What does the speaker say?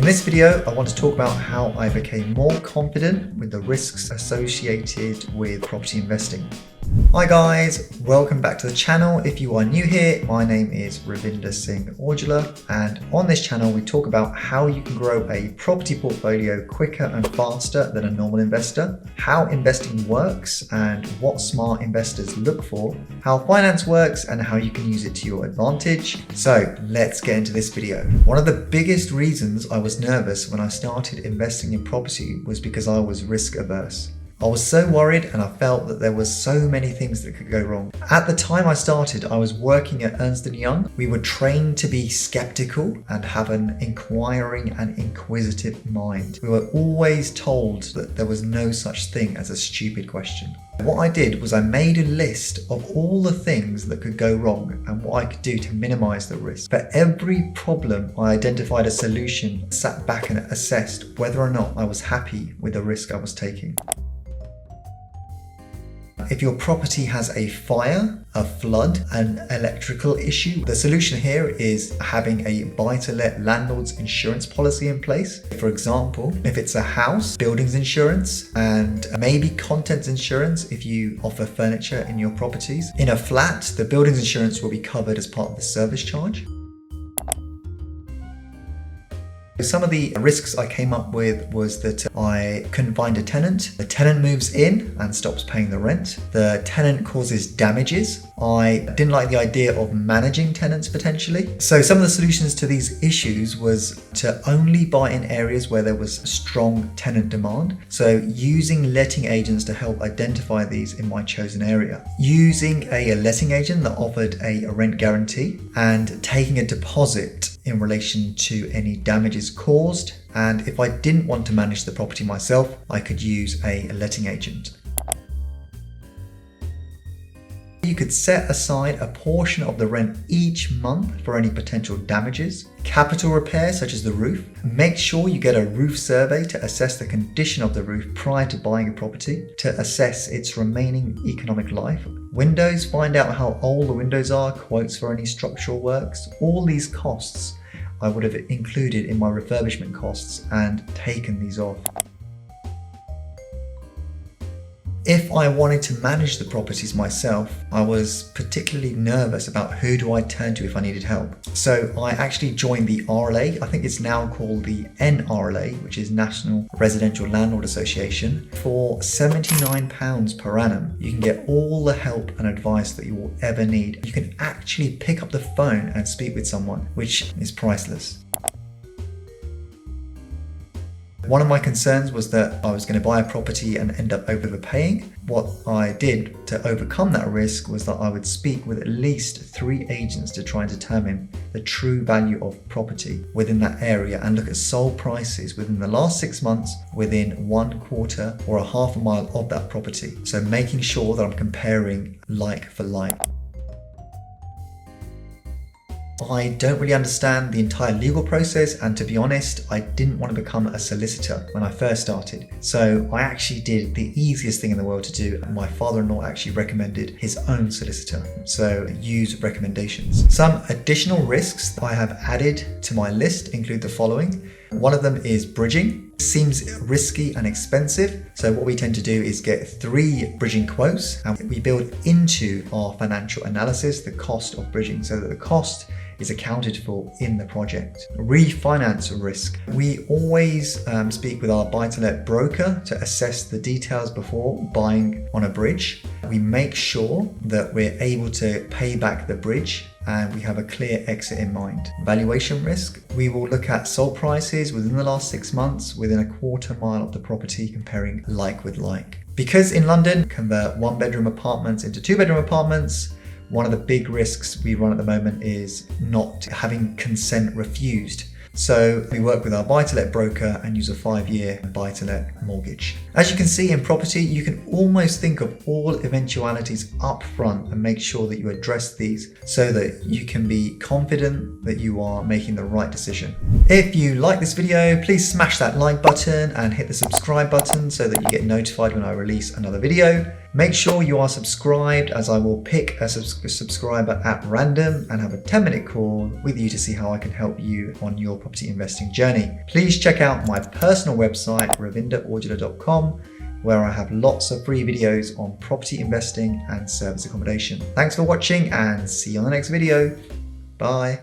In this video, I want to talk about how I became more confident with the risks associated with property investing. Hi guys, welcome back to the channel. If you are new here, my name is Ravinder Singh Aujla, and on this channel we talk about how you can grow a property portfolio quicker and faster than a normal investor, how investing works and what smart investors look for, how finance works and how you can use it to your advantage. So let's get into this video. One of the biggest reasons I was nervous when I started investing in property was because I was risk averse. I was so worried and I felt that there was so many things that could go wrong. At the time I started, I was working at Ernst & Young. We were trained to be skeptical and have an inquiring and inquisitive mind. We were always told that there was no such thing as a stupid question. What I did was I made a list of all the things that could go wrong and what I could do to minimize the risk. For every problem, I identified a solution, sat back and assessed whether or not I was happy with the risk I was taking. If your property has a fire, a flood, an electrical issue, the solution here is having a buy-to-let landlord's insurance policy in place. For example, if it's a house, buildings insurance, and maybe contents insurance if you offer furniture in your properties. In a flat, the buildings insurance will be covered as part of the service charge. Some of the risks I came up with was that I couldn't find a tenant. The tenant moves in and stops paying the rent. The tenant causes damages. I didn't like the idea of managing tenants potentially. So some of the solutions to these issues was to only buy in areas where there was strong tenant demand. So using letting agents to help identify these in my chosen area. Using a letting agent that offered a rent guarantee and taking a deposit in relation to any damages caused, and if I didn't want to manage the property myself, I could use a letting agent. You could set aside a portion of the rent each month for any potential damages. Capital repairs such as the roof. Make sure you get a roof survey to assess the condition of the roof prior to buying a property, to assess its remaining economic life. Windows, find out how old the windows are, quotes for any structural works. All these costs I would have included in my refurbishment costs and taken these off. If I wanted to manage the properties myself, I was particularly nervous about who do I turn to if I needed help. So I actually joined the RLA, I think it's now called the NRLA, which is National Residential Landlord Association. For £79 per annum, you can get all the help and advice that you will ever need. You can actually pick up the phone and speak with someone, which is priceless. One of my concerns was that I was going to buy a property and end up overpaying. What I did to overcome that risk was that I would speak with at least 3 agents to try and determine the true value of property within that area and look at sold prices within the last 6 months within 1/4 or a half a mile of that property. So making sure that I'm comparing like for like. I don't really understand the entire legal process, and to be honest, I didn't want to become a solicitor when I first started. So I actually did the easiest thing in the world to do. My father-in-law actually recommended his own solicitor, so use recommendations. Some additional risks that I have added to my list include the following. One of them is bridging. It seems risky and expensive, so what we tend to do is get 3 bridging quotes and we build into our financial analysis the cost of bridging so that the cost is accounted for in the project. Refinance risk. We always speak with our buy-to-let broker to assess the details before buying on a bridge. We make sure that we're able to pay back the bridge and we have a clear exit in mind. Valuation risk. We will look at sold prices within the last 6 months within a 1/4 mile of the property, comparing like with like. Because in London, convert 1-bedroom apartments into 2-bedroom apartments, one of the big risks we run at the moment is not having consent refused. So we work with our buy-to-let broker and use a 5-year buy-to-let mortgage. As you can see in property, you can almost think of all eventualities up front and make sure that you address these so that you can be confident that you are making the right decision. If you like this video, please smash that like button and hit the subscribe button so that you get notified when I release another video. Make sure you are subscribed, as I will pick a subscriber at random and have a 10-minute call with you to see how I can help you on your property investing journey. Please check out my personal website, ravinderaudular.com, where I have lots of free videos on property investing and service accommodation. Thanks for watching and see you on the next video. Bye.